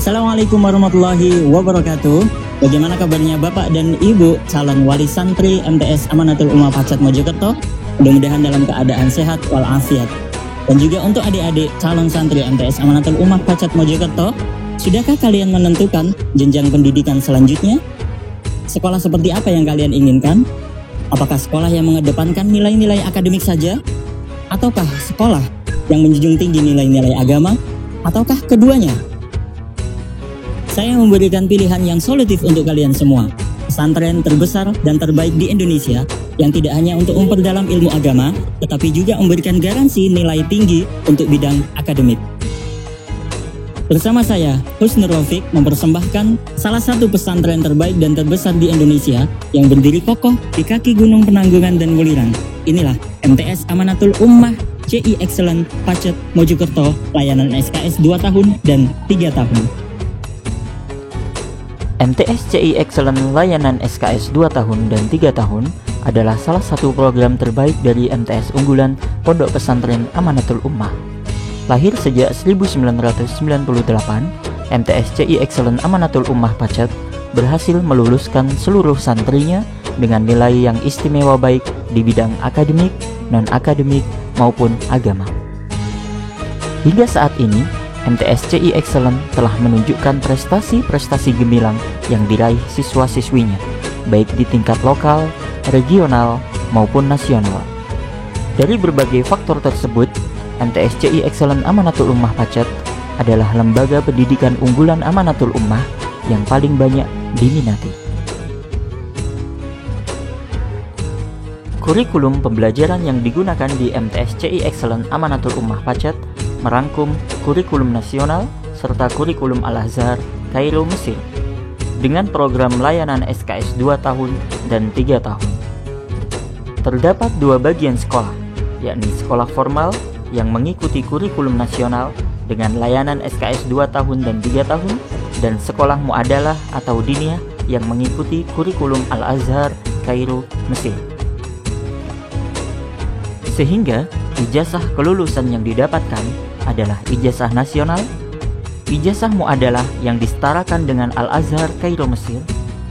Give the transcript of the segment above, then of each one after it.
Assalamualaikum warahmatullahi wabarakatuh. Bagaimana kabarnya Bapak dan Ibu calon wali santri MTS Amanatul Ummah Pacet Mojokerto? Mudah-mudahan dalam keadaan sehat walafiat. Dan juga untuk adik-adik calon santri MTS Amanatul Ummah Pacet Mojokerto, sudahkah kalian menentukan jenjang pendidikan selanjutnya? Sekolah seperti apa yang kalian inginkan? Apakah sekolah yang mengedepankan nilai-nilai akademik saja? Ataukah sekolah yang menjunjung tinggi nilai-nilai agama? Ataukah keduanya? Saya memberikan pilihan yang solutif untuk kalian semua. Pesantren terbesar dan terbaik di Indonesia yang tidak hanya untuk memperdalam ilmu agama, tetapi juga memberikan garansi nilai tinggi untuk bidang akademik. Bersama saya, Husnur Rafiq, mempersembahkan salah satu pesantren terbaik dan terbesar di Indonesia yang berdiri kokoh di kaki Gunung Penanggungan dan Welirang. Inilah MTS Amanatul Ummah CI Excellent Pacet Mojokerto, layanan SKS 2 tahun dan 3 tahun. MTS CI Excellent layanan SKS 2 tahun dan 3 tahun adalah salah satu program terbaik dari MTS unggulan Pondok Pesantren Amanatul Ummah. Lahir sejak 1998, MTS CI Excellent Amanatul Ummah Pacet berhasil meluluskan seluruh santrinya dengan nilai yang istimewa baik di bidang akademik, non-akademik, maupun agama. Hingga saat ini, MTS CI Excellent telah menunjukkan prestasi-prestasi gemilang yang diraih siswa-siswinya, baik di tingkat lokal, regional, maupun nasional. Dari berbagai faktor tersebut, MTS CI Excellent Amanatul Ummah Pacet adalah lembaga pendidikan unggulan Amanatul Ummah yang paling banyak diminati. Kurikulum pembelajaran yang digunakan di MTS CI Excellent Amanatul Ummah Pacet merangkum kurikulum nasional serta kurikulum Al-Azhar Kairo Mesir dengan program layanan SKS 2 tahun dan 3 tahun. Terdapat dua bagian sekolah, yakni sekolah formal yang mengikuti kurikulum nasional dengan layanan SKS 2 tahun dan 3 tahun, dan sekolah muadalah atau diniyah yang mengikuti kurikulum Al-Azhar Kairo Mesir. Sehingga ijazah kelulusan yang didapatkan adalah ijazah nasional, ijazah muadalah yang disetarakan dengan Al-Azhar Kairo Mesir,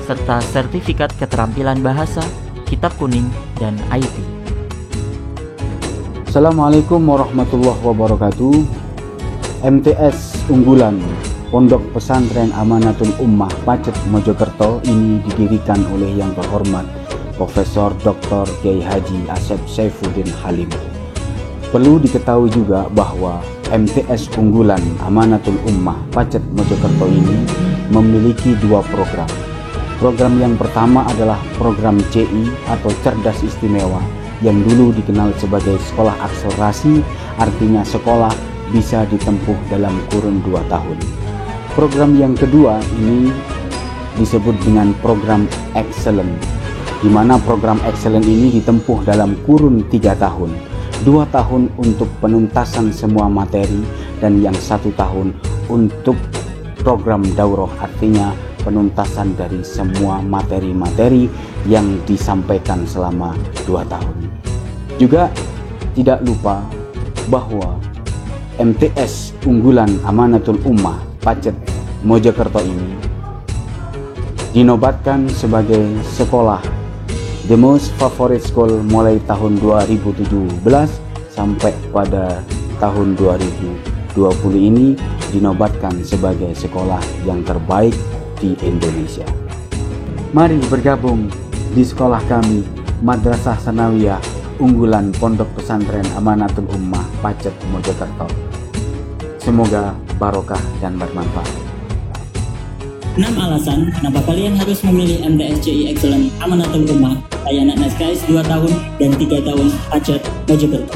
serta sertifikat keterampilan bahasa, kitab kuning, dan IT. Assalamualaikum warahmatullahi wabarakatuh. MTS unggulan Pondok Pesantren Amanatul Ummah Pacet Mojokerto ini didirikan oleh yang terhormat Profesor Dr. Kiai Haji Asep Saifuddin Halim. Perlu diketahui juga bahwa MTS unggulan Amanatul Ummah Pacet Mojokerto ini memiliki dua program. Program yang pertama adalah program CI atau Cerdas Istimewa yang dulu dikenal sebagai sekolah akselerasi, artinya sekolah bisa ditempuh dalam kurun 2 tahun. Program yang kedua ini disebut dengan program Excellent, di mana program Excellent ini ditempuh dalam kurun 3 tahun. 2 tahun untuk penuntasan semua materi dan yang 1 tahun untuk program daurah, artinya penuntasan dari semua materi-materi yang disampaikan selama 2 tahun. Juga tidak lupa bahwa MTS unggulan Amanatul Ummah Pacet Mojokerto ini dinobatkan sebagai sekolah The Most Favorite School mulai tahun 2017 sampai pada tahun 2020 ini dinobatkan sebagai sekolah yang terbaik di Indonesia. Mari bergabung di sekolah kami, Madrasah Sanawiyah unggulan Pondok Pesantren Amanatul Ummah Pacet Mojokerto. Semoga barokah dan bermanfaat. 6 alasan kenapa kalian harus memilih MTS CI Excellent Amanatul Ummah layanan SKS 2 tahun dan 3 tahun Pacet Mojokerto.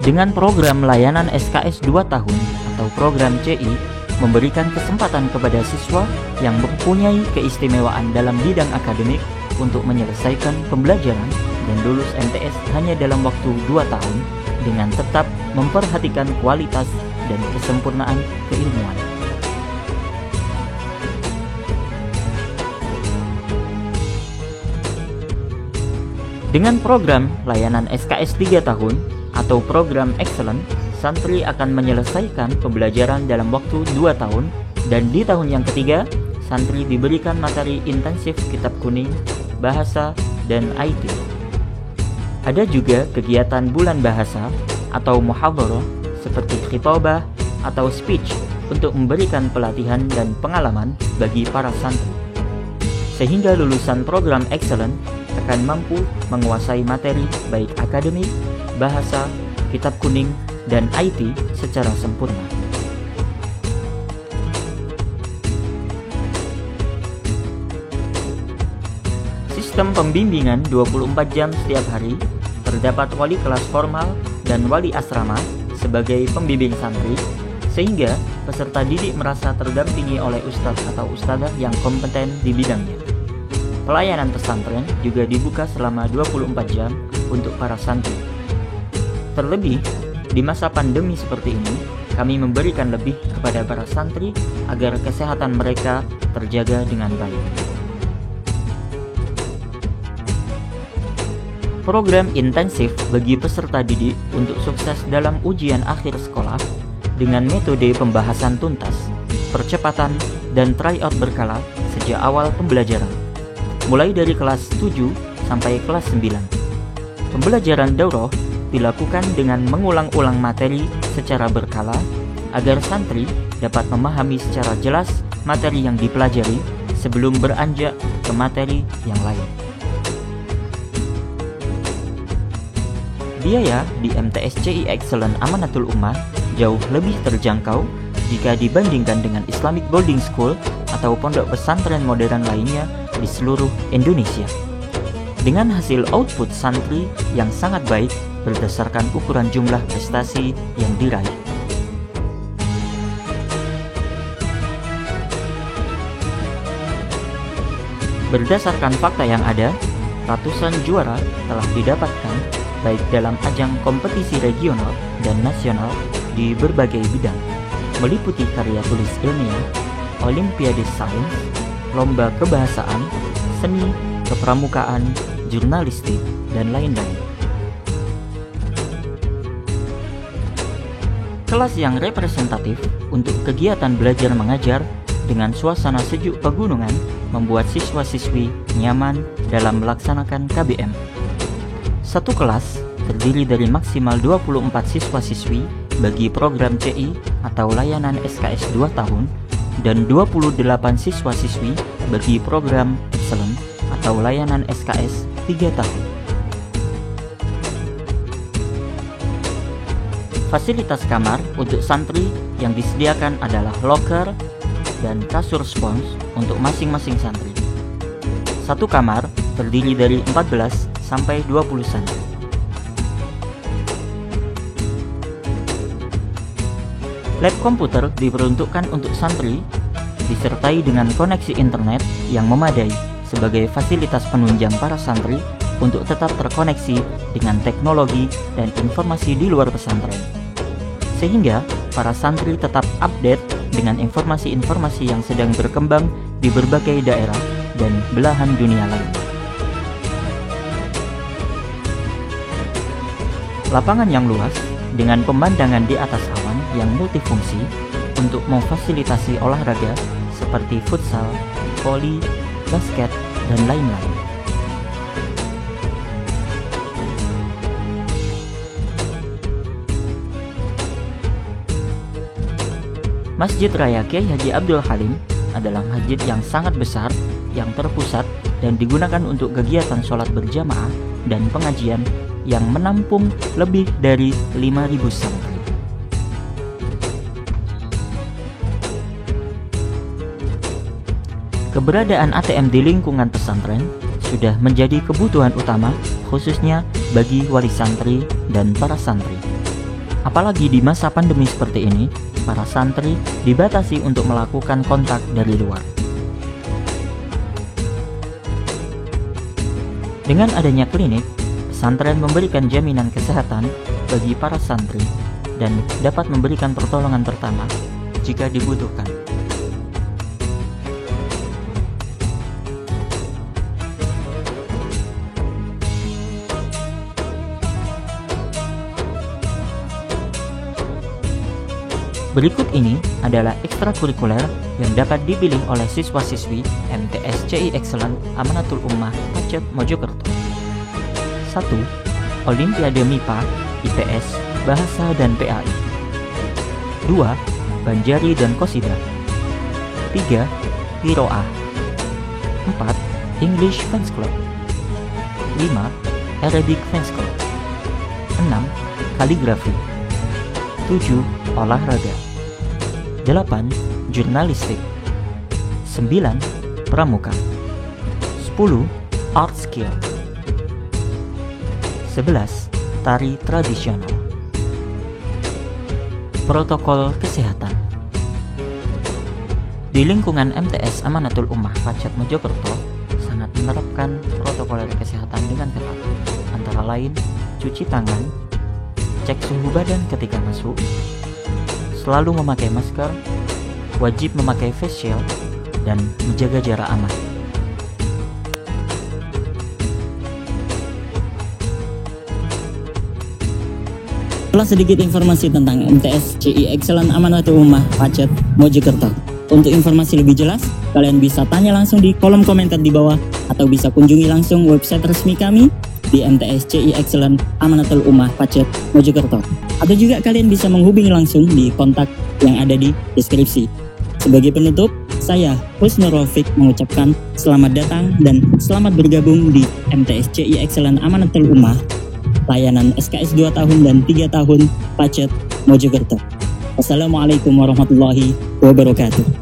Dengan program layanan SKS 2 tahun atau program CI memberikan kesempatan kepada siswa yang mempunyai keistimewaan dalam bidang akademik untuk menyelesaikan pembelajaran dan lulus MTS hanya dalam waktu 2 tahun dengan tetap memperhatikan kualitas dan kesempurnaan keilmuan. Dengan program layanan SKS 3 tahun atau program Excellent, santri akan menyelesaikan pembelajaran dalam waktu 2 tahun, dan di tahun yang ketiga, santri diberikan materi intensif kitab kuning, bahasa, dan IT. Ada juga kegiatan bulan bahasa atau muhadharah seperti khitabah atau speech untuk memberikan pelatihan dan pengalaman bagi para santri. Sehingga lulusan program Excellent akan mampu menguasai materi baik akademik, bahasa, kitab kuning, dan IT secara sempurna. Sistem pembimbingan 24 jam setiap hari, terdapat wali kelas formal dan wali asrama sebagai pembimbing santri, sehingga peserta didik merasa terdampingi oleh ustadz atau ustadzah yang kompeten di bidangnya. Pelayanan pesantren juga dibuka selama 24 jam untuk para santri. Terlebih, di masa pandemi seperti ini, kami memberikan lebih kepada para santri agar kesehatan mereka terjaga dengan baik. Program intensif bagi peserta didik untuk sukses dalam ujian akhir sekolah dengan metode pembahasan tuntas, percepatan, dan tryout berkala sejak awal pembelajaran, mulai dari kelas 7 sampai kelas 9. Pembelajaran daurah dilakukan dengan mengulang-ulang materi secara berkala agar santri dapat memahami secara jelas materi yang dipelajari sebelum beranjak ke materi yang lain. Biaya di MTS-CI Excellent Amanatul Ummah jauh lebih terjangkau jika dibandingkan dengan Islamic Boarding School atau pondok pesantren modern lainnya di seluruh Indonesia. Dengan hasil output santri yang sangat baik berdasarkan ukuran jumlah prestasi yang diraih. Berdasarkan fakta yang ada, ratusan juara telah didapatkan baik dalam ajang kompetisi regional dan nasional di berbagai bidang, meliputi karya tulis ilmiah, olimpiade sains, lomba kebahasaan, seni, kepramukaan, jurnalistik, dan lain-lain. Kelas yang representatif untuk kegiatan belajar mengajar dengan suasana sejuk pegunungan membuat siswa-siswi nyaman dalam melaksanakan KBM. Satu kelas terdiri dari maksimal 24 siswa-siswi bagi program CI atau layanan SKS 2 tahun dan 28 siswa-siswi bagi program Excellent atau layanan SKS 3 tahun. Fasilitas kamar untuk santri yang disediakan adalah loker dan kasur spons untuk masing-masing santri. Satu kamar terdiri dari 14 sampai 20 santri. Lab komputer diperuntukkan untuk santri, disertai dengan koneksi internet yang memadai sebagai fasilitas penunjang para santri untuk tetap terkoneksi dengan teknologi dan informasi di luar pesantren. Sehingga para santri tetap update dengan informasi-informasi yang sedang berkembang di berbagai daerah dan belahan dunia lain. Lapangan yang luas dengan pemandangan di atas awan yang multifungsi untuk memfasilitasi olahraga seperti futsal, voli, basket, dan lain-lain. Masjid Raya Kiai Haji Abdul Halim adalah masjid yang sangat besar, yang terpusat dan digunakan untuk kegiatan sholat berjamaah dan pengajian yang menampung lebih dari 5.000 santri. Keberadaan ATM di lingkungan pesantren sudah menjadi kebutuhan utama khususnya bagi wali santri dan para santri. Apalagi di masa pandemi seperti ini, para santri dibatasi untuk melakukan kontak dari luar. Dengan adanya klinik, pesantren memberikan jaminan kesehatan bagi para santri dan dapat memberikan pertolongan pertama jika dibutuhkan. Berikut ini adalah ekstrakurikuler yang dapat dipilih oleh siswa-siswi MTS CI Excellent Amanatul Ummah Pacet Mojokerto. 1. Olimpiade MIPA, IPS, Bahasa dan PAI. 2. Banjari dan Qosidah. 3. Qiraah. 4. English Fans Club. 5. Arabic Fans Club. 6. Kaligrafi. 7. Olahraga. 8. Jurnalistik. 9. Pramuka. 10. Art Skill. 11. Tari tradisional. Protokol kesehatan. Di lingkungan MTS Amanatul Ummah Pacet Mojokerto sangat menerapkan protokol kesehatan dengan ketat, antara lain cuci tangan, cek suhu badan ketika masuk, selalu memakai masker, wajib memakai face shield, dan menjaga jarak aman. Setelah sedikit informasi tentang MTS CI Excellent Amanatul Ummah Pacet Mojokerto. Untuk informasi lebih jelas, kalian bisa tanya langsung di kolom komentar di bawah atau bisa kunjungi langsung website resmi kami di MTS CI Excellent Amanatul Ummah Pacet Mojokerto. Atau juga kalian bisa menghubungi langsung di kontak yang ada di deskripsi. Sebagai penutup, saya Husnul Rafiq mengucapkan selamat datang dan selamat bergabung di MTS CI Excellent Amanatul Ummah layanan SKS 2 tahun dan 3 tahun Pacet Mojokerto. Wassalamualaikum warahmatullahi wabarakatuh.